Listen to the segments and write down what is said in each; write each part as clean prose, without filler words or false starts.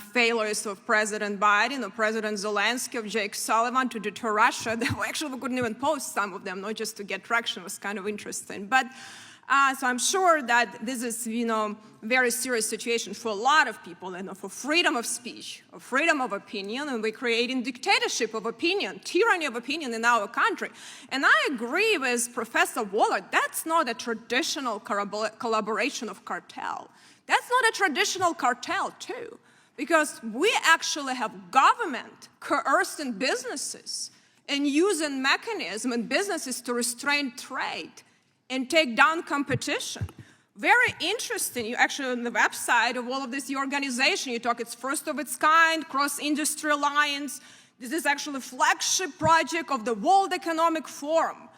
failures of President Biden or President Zelensky or Jake Sullivan to deter Russia. Actually, we couldn't even post some of them, not just to get traction. It was kind of interesting. But so I'm sure that this is, very serious situation for a lot of people, and for freedom of speech, or freedom of opinion, and we're creating dictatorship of opinion, tyranny of opinion in our country. And I agree with Professor Waller, that's not a traditional collaboration of cartel. That's not a traditional cartel too, because we actually have government coercing businesses and using mechanisms in businesses to restrain trade and take down competition. Very interesting. You actually, on the website of all of this organization, you talk it's first of its kind, cross-industry alliance. This is actually a flagship project of the World Economic Forum.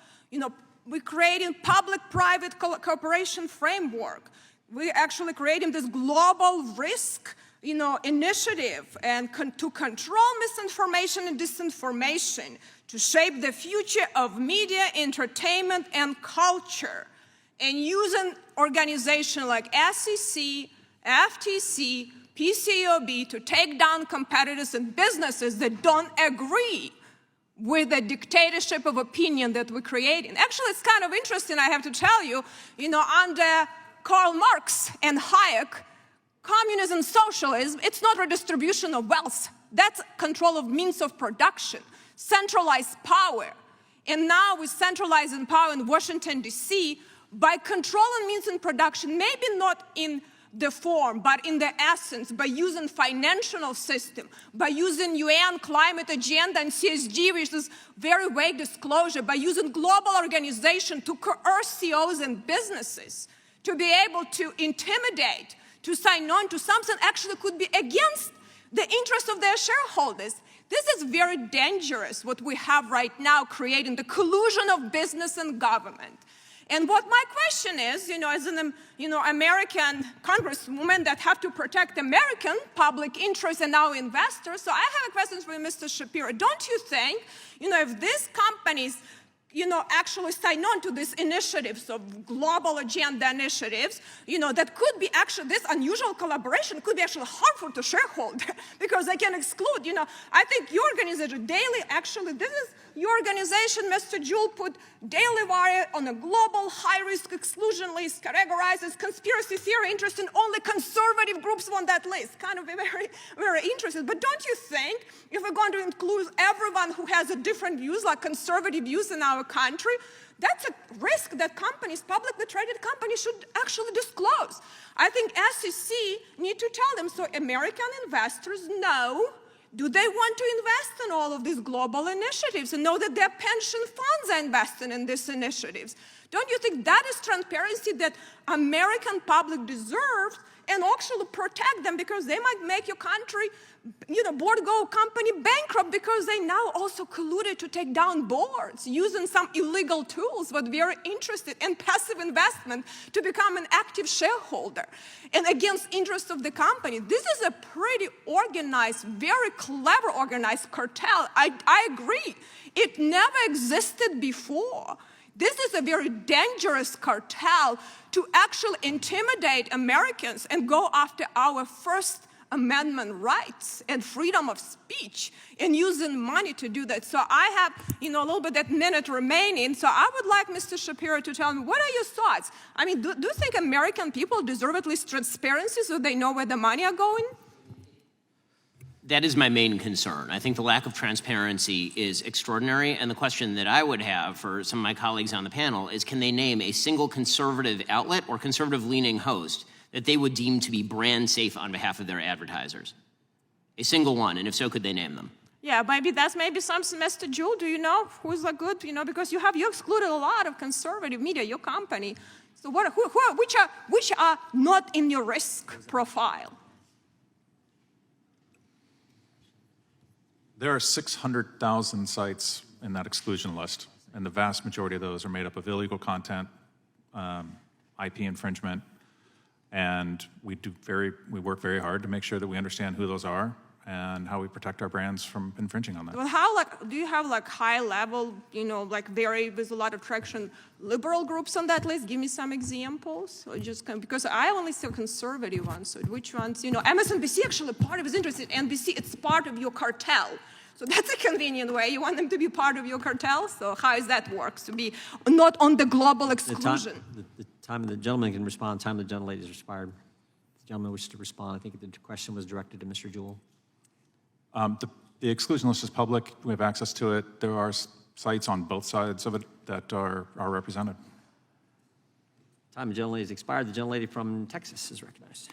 We're creating public-private cooperation framework. We're actually creating this global risk, initiative and to control misinformation and disinformation, to shape the future of media, entertainment, and culture. And using organizations like SEC, FTC, PCAOB to take down competitors and businesses that don't agree with the dictatorship of opinion that we're creating. Actually, it's kind of interesting, I have to tell you, under Karl Marx and Hayek, communism, socialism, it's not redistribution of wealth. That's control of means of production, centralized power. And now with centralizing power in Washington, D.C., by controlling means in production, maybe not in the form, but in the essence, by using financial system, by using UN climate agenda and CSG, which is very vague disclosure, by using global organization to coerce CEOs and businesses, to be able to intimidate, to sign on to something actually could be against the interest of their shareholders. This is very dangerous, what we have right now, creating the collusion of business and government. And what my question is, as an American congresswoman that have to protect American public interest and our investors, so I have a question for you, Mr. Shapiro. Don't you think, if these companies actually sign on to these initiatives of global agenda initiatives, that could be actually, this unusual collaboration could be actually harmful to shareholders because they can exclude, I think your organization, Daily, actually, this is your organization, Mr. Jewell, put Daily Wire on a global high-risk exclusion list, categorizes conspiracy theory interest, and only conservative groups on that list. Kind of very, very interesting. But don't you think if we're going to include everyone who has a different views, like conservative views in our country, that's a risk that companies, publicly traded companies, should actually disclose. I think SEC need to tell them so American investors know, do they want to invest in all of these global initiatives and know that their pension funds are investing in these initiatives? Don't you think that is transparency that American public deserves, and actually protect them, because they might make your country, board go company bankrupt because they now also colluded to take down boards using some illegal tools, but very interested in passive investment to become an active shareholder and against interests of the company. This is a pretty organized, very clever organized cartel. I agree. It never existed before. This is a very dangerous cartel to actually intimidate Americans and go after our First Amendment rights and freedom of speech and using money to do that. So I have, a little bit that minute remaining. So I would like Mr. Shapiro to tell me, what are your thoughts? I mean, do you think American people deserve at least transparency so they know where the money are going? That is my main concern. I think the lack of transparency is extraordinary, and the question that I would have for some of my colleagues on the panel is, can they name a single conservative outlet or conservative-leaning host that they would deem to be brand safe on behalf of their advertisers? A single one, and if so, could they name them? Yeah, maybe that's something, Mr. Jewell, do you know who's a good, because you excluded a lot of conservative media, your company. So which are not in your risk profile? There are 600,000 sites in that exclusion list, and the vast majority of those are made up of illegal content, IP infringement, and we work very hard to make sure that we understand who those are and how we protect our brands from infringing on that. Well, how, like, do you have, like, high level, you know, like, very, with a lot of traction, liberal groups on that list? Give me some examples, or just, because I only see conservative ones, so which ones, you know, MSNBC actually part of his interest in NBC, it's part of your cartel. So that's a convenient way. You want them to be part of your cartel? So how does that work, to be not on the global exclusion? The time the gentleman can respond, time the gentlelady has expired. The gentleman wishes to respond. I think the question was directed to Mr. Jewell. The exclusion list is public. We have access to it. There are sites on both sides of it that are represented. Time the gentlelady has expired. The gentlelady from Texas is recognized.